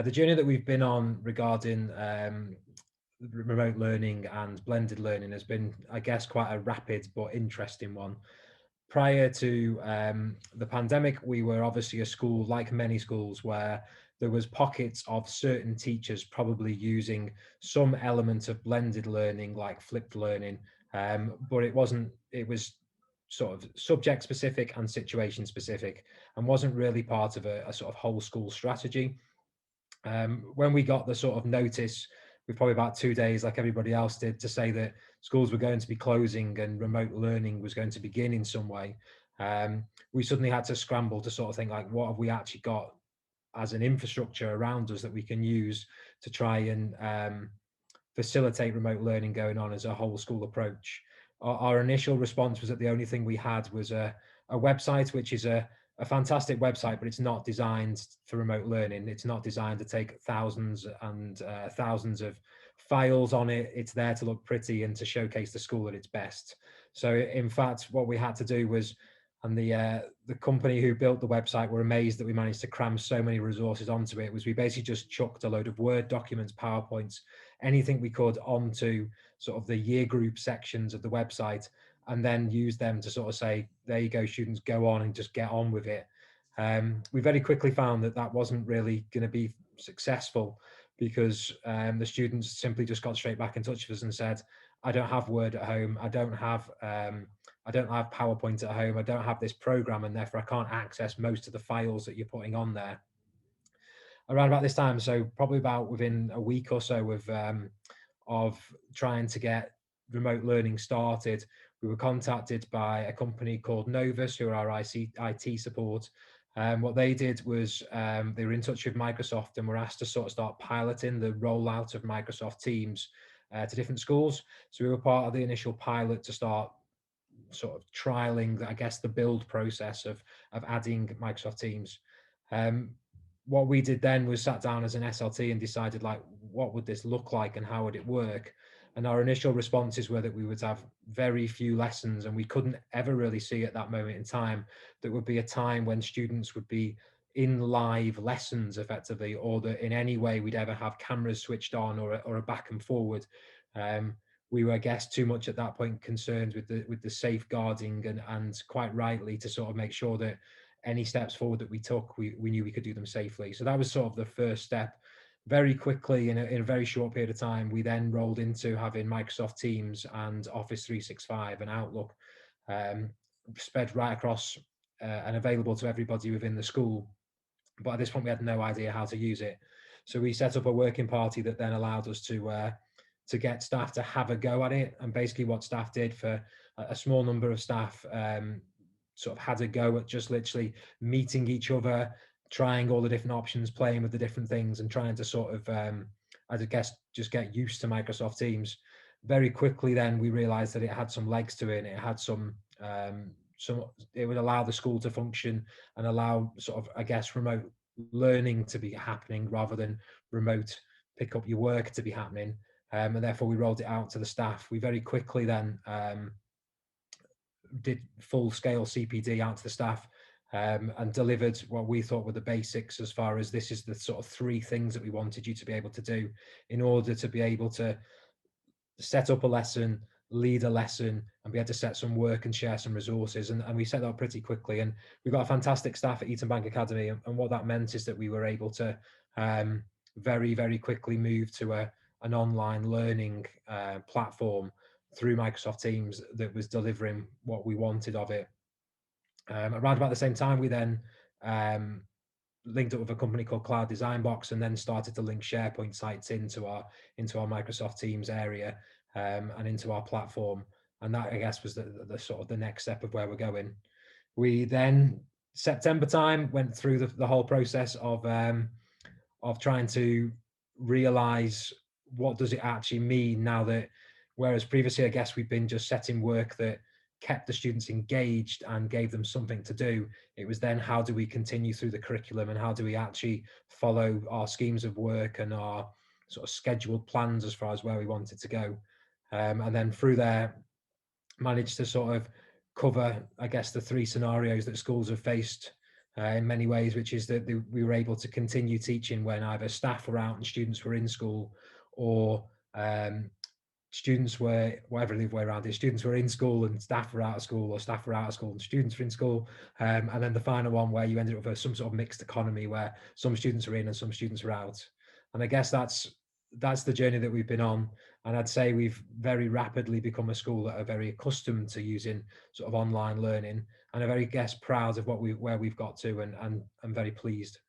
The journey that we've been on regarding remote learning and blended learning has been, I guess, quite a rapid but interesting one. Prior to the pandemic, we were obviously a school, like many schools, where there was pockets of certain teachers probably using some element of blended learning, like flipped learning, but it wasn't. It was sort of subject specific and situation specific, and wasn't really part of a sort of whole school strategy. When we got the sort of notice, with probably about 2 days, like everybody else did, to say that schools were going to be closing and remote learning was going to begin in some way, we suddenly had to scramble to sort of think like, what have we actually got as an infrastructure around us that we can use to try and facilitate remote learning going on as a whole school approach. Our initial response was that the only thing we had was a website, which is a fantastic website, but it's not designed for remote learning. It's not designed to take thousands and thousands of files on it. It's there to look pretty and to showcase the school at its best. So in fact, what we had to do was, and the company who built the website were amazed that we managed to cram so many resources onto it, was we basically just chucked a load of Word documents, PowerPoints, anything we could onto sort of the year group sections of the website, and then use them to sort of say, there you go, students, go on and just get on with it. We very quickly found that that wasn't really going to be successful, because the students simply just got straight back in touch with us and said, I don't have Word at home, I don't have PowerPoint at home, I don't have this program, and therefore I can't access most of the files that you're putting on there. Around about this time, so probably about within a week or so of trying to get remote learning started, we were contacted by a company called Novus, who are our IT support. What they did was they were in touch with Microsoft and were asked to sort of start piloting the rollout of Microsoft Teams to different schools. So we were part of the initial pilot to start sort of trialing, I guess, the build process of adding Microsoft Teams. Um, what we did then was sat down as an SLT and decided, like, what would this look like and how would it work? And our initial responses were that we would have very few lessons, and we couldn't ever really see at that moment in time that would be a time when students would be in live lessons effectively, or that in any way we'd ever have cameras switched on, or a back and forward. We were, I guess, too much at that point concerned with the safeguarding, and quite rightly, to sort of make sure that any steps forward that we took, we knew we could do them safely. So that was sort of the first step. Very quickly, in a very short period of time, we then rolled into having Microsoft Teams and Office 365 and Outlook spread right across and available to everybody within the school. But at this point, we had no idea how to use it. So we set up a working party that then allowed us to get staff to have a go at it. And basically what staff did, for a small number of staff, sort of had a go at just literally meeting each other, trying all the different options, playing with the different things, and trying to sort of, I guess, just get used to Microsoft Teams. Very quickly then we realized that it had some legs to it, and it had some, it would allow the school to function and allow sort of, I guess, remote learning to be happening rather than remote pick up your work to be happening. And therefore we rolled it out to the staff. We very quickly then did full scale CPD out to the staff, and delivered what we thought were the basics, as far as this is the sort of three things that we wanted you to be able to do in order to be able to set up a lesson, lead a lesson, and be able to set some work and share some resources. And we set that up pretty quickly. And we've got a fantastic staff at Eton Bank Academy. And what that meant is that we were able to very, very quickly move to an online learning platform through Microsoft Teams that was delivering what we wanted of it. Around about the same time, we then linked up with a company called Cloud Design Box, and then started to link SharePoint sites into our Microsoft Teams area, and into our platform. And that, I guess, was the sort of the next step of where we're going. We then, September time, went through the whole process of trying to realize, what does it actually mean now that, whereas previously, I guess, we've been just setting work that kept the students engaged and gave them something to do. It was then, how do we continue through the curriculum, and how do we actually follow our schemes of work and our sort of scheduled plans as far as where we wanted to go. And then through there, managed to sort of cover, I guess, the three scenarios that schools have faced in many ways, which is that we were able to continue teaching when either staff were out and students were in school, or students were, whatever the way around it, students were in school and staff were out of school, or staff were out of school and students were in school. And then the final one where you ended up with some sort of mixed economy where some students are in and some students are out. And I guess that's the journey that we've been on. And I'd say we've very rapidly become a school that are very accustomed to using sort of online learning, and are very, guess, proud of where we've got to, and I'm very pleased.